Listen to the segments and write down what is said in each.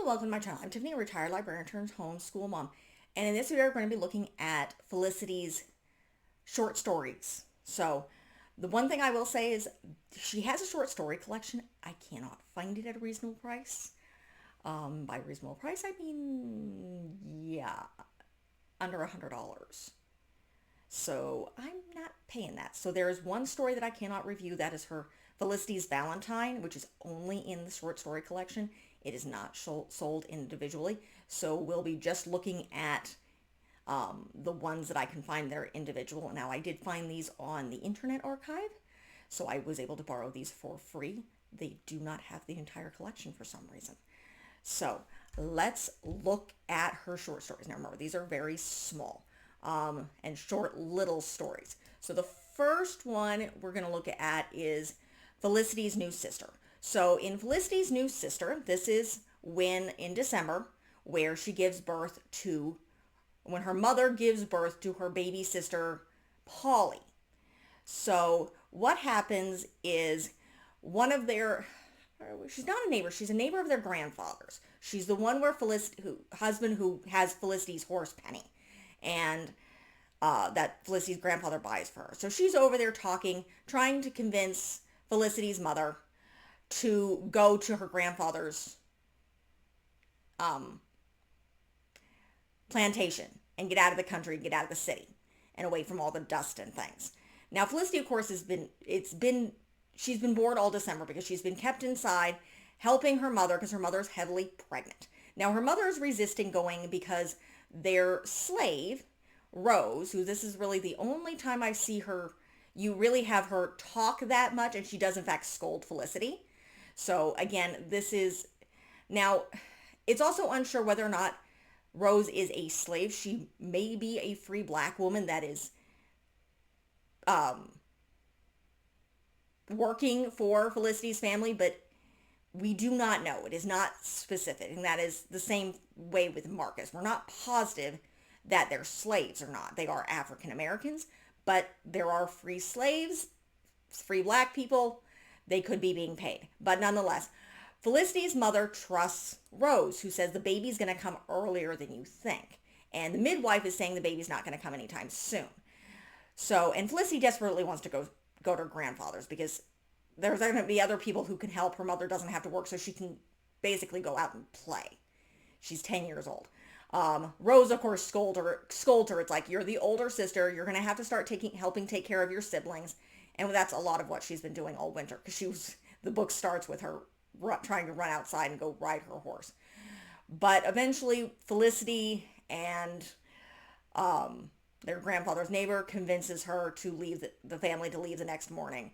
welcome to my channel. I'm Tiffany, a retired librarian turned homeschool mom. And in this video, we're going to be looking at Felicity's short stories. So the one thing I will say is she has a short story collection. I cannot find it at a reasonable price. By reasonable price, I mean, yeah, under $100. So I'm not paying that. So there is one story that I cannot review. That is her Felicity's Valentine, which is only in the short story collection. It is not sold individually. So we'll be just looking at the ones that I can find that are individual. Now, I did find these on the Internet Archive, so I was able to borrow these for free. They do not have the entire collection for some reason. So let's look at her short stories. Now, remember, these are very small and short little stories. So the first one we're going to look at is Felicity's New Sister. So in Felicity's New Sister, this is when in December, where she gives birth to, when her mother gives birth to her baby sister, Polly. So what happens is one of their, she's not a neighbor, she's a neighbor of their grandfather's. She's the one where husband who has Felicity's horse Penny, and that Felicity's grandfather buys for her. So she's over there talking, trying to convince Felicity's mother to go to her grandfather's plantation and get out of the country, get out of the city, and away from all the dust and things. Now, Felicity, of course, she's been bored all December because she's been kept inside helping her mother because her mother's heavily pregnant. Now, her mother is resisting going because their slave, Rose, who this is really the only time I see her, you really have her talk that much, and she does in fact scold Felicity. So again, now it's also unsure whether or not Rose is a slave. She may be a free black woman that is working for Felicity's family, but we do not know. It is not specific, and that is the same way with Marcus. We're not positive that they're slaves or not. They are African Americans, but there are free slaves, free black people. They could be being paid. But nonetheless, Felicity's mother trusts Rose, who says the baby's going to come earlier than you think. And the midwife is saying the baby's not going to come anytime soon. So, and Felicity desperately wants to go to her grandfather's because there's going to be other people who can help. Her mother doesn't have to work, so she can basically go out and play. She's 10 years old. Rose, of course, scolds her. It's like, you're the older sister. You're going to have to start helping take care of your siblings. And that's a lot of what she's been doing all winter, because the book starts with her trying to run outside and go ride her horse. But eventually, Felicity and their grandfather's neighbor convinces her to leave the family to leave the next morning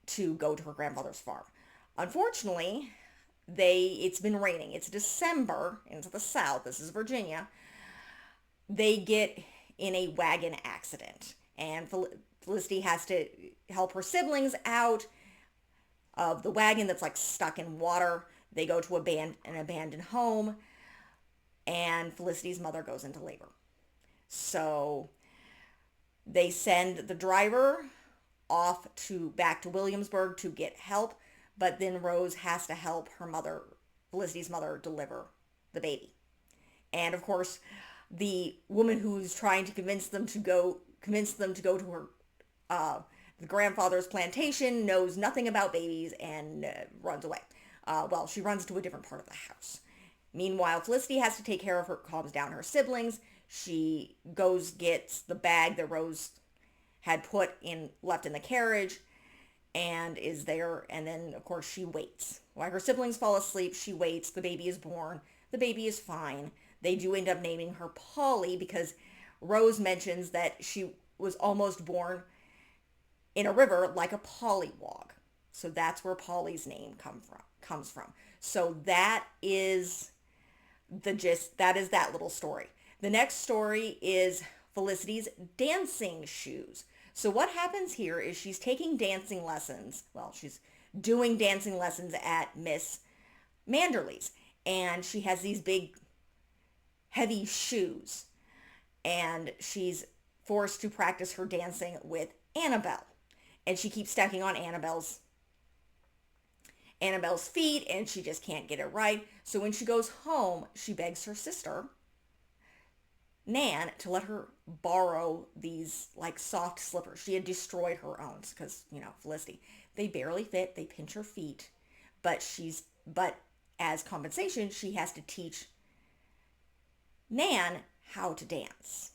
to go to her grandfather's farm. Unfortunately, it's been raining. It's December into the South. This is Virginia. They get in a wagon accident, and Felicity has to help her siblings out of the wagon that's like stuck in water. They go to an abandoned home, and Felicity's mother goes into labor. So they send the driver off back to Williamsburg to get help, but then Rose has to help her mother, Felicity's mother, deliver the baby. And of course, the woman who's trying to convince them to go to her the grandfather's plantation knows nothing about babies and runs away. She runs to a different part of the house. Meanwhile, Felicity has to take care of calms down her siblings. She gets the bag that Rose had left in the carriage, and is there. And then, of course, she waits. While her siblings fall asleep, she waits. The baby is born. The baby is fine. They do end up naming her Polly because Rose mentions that she was almost born in a river like a pollywog. So that's where Polly's name comes from. So that is the gist. That is that little story. The next story is Felicity's dancing shoes. So what happens here is she's taking dancing lessons. Well, she's doing dancing lessons at Miss Manderley's, and she has these big, heavy shoes, and she's forced to practice her dancing with Annabelle. And she keeps stacking on Annabelle's Annabelle's feet and she just can't get it right. So when she goes home, she begs her sister, Nan, to let her borrow these like soft slippers. She had destroyed her own because, Felicity, they barely fit. They pinch her feet, but as compensation, she has to teach Nan how to dance.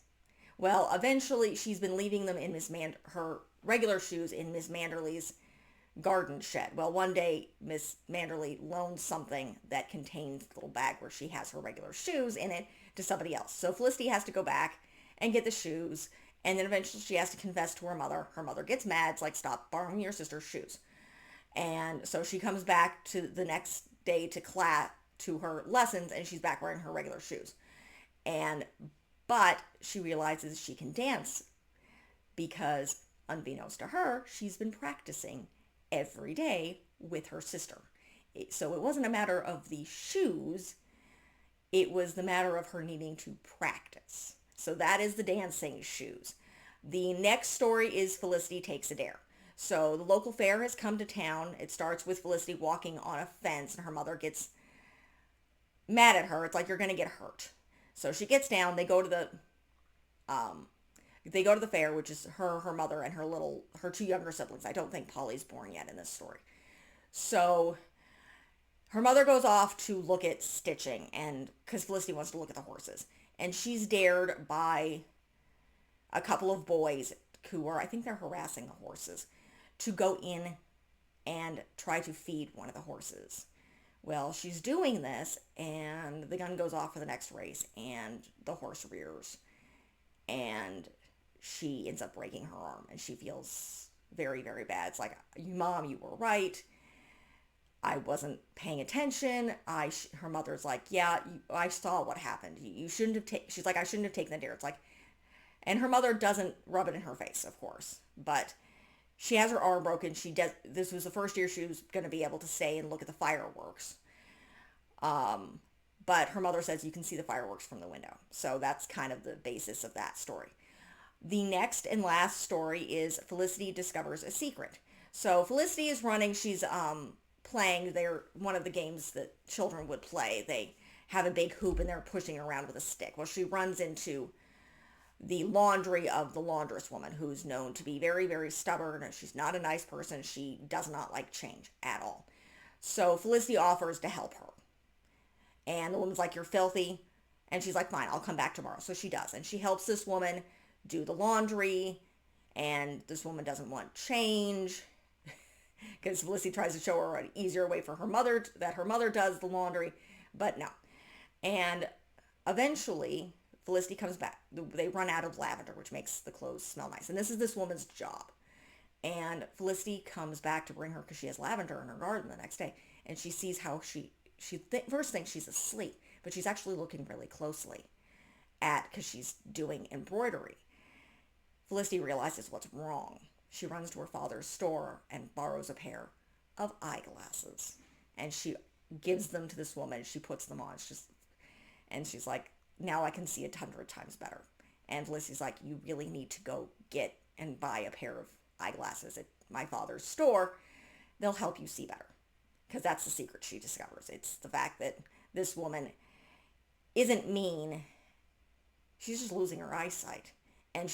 Well, eventually she's been leaving them in her regular shoes in Miss Manderley's garden shed. Well, one day Miss Manderley loans something that contains a little bag where she has her regular shoes in it to somebody else. So Felicity has to go back and get the shoes, and then eventually she has to confess to her mother. Her mother gets mad. It's like, stop borrowing your sister's shoes. And so she comes back to the next day to her lessons, and she's back wearing her regular shoes. But she realizes she can dance because, unbeknownst to her, she's been practicing every day with her sister. So it wasn't a matter of the shoes, it was the matter of her needing to practice. So that is the dancing shoes. The next story is Felicity Takes a Dare. So the local fair has come to town. It starts with Felicity walking on a fence, and her mother gets mad at her. It's like, you're going to get hurt. So she gets down. They go to the fair, which is her mother, and her two younger siblings. I don't think Polly's born yet in this story. So her mother goes off to look at stitching, and because Felicity wants to look at the horses, and she's dared by a couple of boys who are, I think they're harassing the horses, to go in and try to feed one of the horses. Well, she's doing this, and the gun goes off for the next race, and the horse rears, and she ends up breaking her arm, and she feels very, very bad. It's like, Mom, you were right. I wasn't paying attention. Her mother's like, yeah, I saw what happened. You shouldn't have taken, she's like, I shouldn't have taken the dare. It's like, and her mother doesn't rub it in her face, of course, but she has her arm broken. This was the first year she was going to be able to stay and look at the fireworks. But her mother says you can see the fireworks from the window. So that's kind of the basis of that story. The next and last story is Felicity discovers a secret. So Felicity is running. She's playing one of the games that children would play. They have a big hoop and they're pushing around with a stick. Well, she runs into the laundry of the laundress woman, who's known to be very, very stubborn. She's not a nice person. She does not like change at all. So Felicity offers to help her. And the woman's like, you're filthy. And she's like, fine, I'll come back tomorrow. So she does. And she helps this woman do the laundry. And this woman doesn't want change because Felicity tries to show her an easier way for her mother, that her mother does the laundry. But no. And eventually Felicity comes back. They run out of lavender, which makes the clothes smell nice. And this is this woman's job. And Felicity comes back to bring her, because she has lavender in her garden the next day. And she sees how she first thinks she's asleep, but she's actually looking really closely because she's doing embroidery. Felicity realizes what's wrong. She runs to her father's store and borrows a pair of eyeglasses. And she gives them to this woman. She puts them on. And she's like, now I can see 100 times better. And Felicity's like, you really need to go get and buy a pair of eyeglasses at my father's store. They'll help you see better. Because that's the secret she discovers. It's the fact that this woman isn't mean. She's just losing her eyesight. And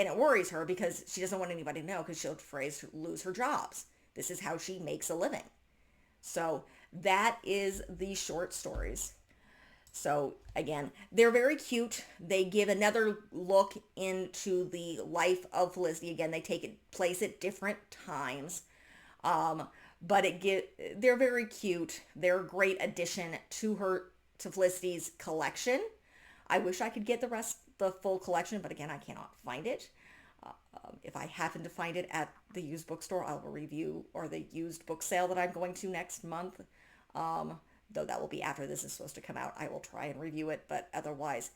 it worries her because she doesn't want anybody to know, because she'll afraid to lose her jobs. This is how she makes a living. So that is the short stories. So again, they're very cute. They give another look into the life of Felicity. Again, they take place at different times. But they're very cute. They're a great addition to Felicity's collection. I wish I could get the full collection, but again, I cannot find it. If I happen to find it at the used bookstore, I will review, or the used book sale that I'm going to next month. Though that will be after this is supposed to come out. I will try and review it, but otherwise,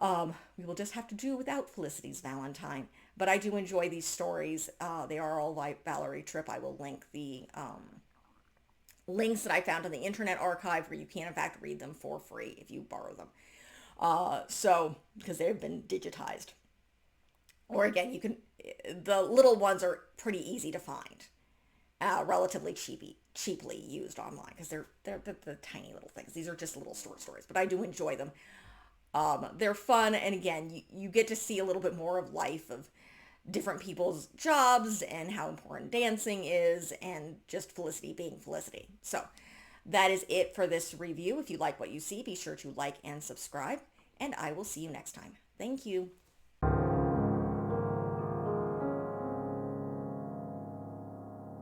we will just have to do without Felicity's Valentine. But I do enjoy these stories. They are all by Valerie Tripp. I will link the links that I found in the Internet Archive, where you can, in fact, read them for free if you borrow them. Because they've been digitized. Or again, the little ones are pretty easy to find. relatively cheaply used online because they're the tiny little things. These are just little short stories, but I do enjoy them. They're fun, and again, you get to see a little bit more of life of different people's jobs and how important dancing is, and just Felicity being Felicity. So that is it for this review. If you like what you see, be sure to like and subscribe, and I will see you next time. Thank you.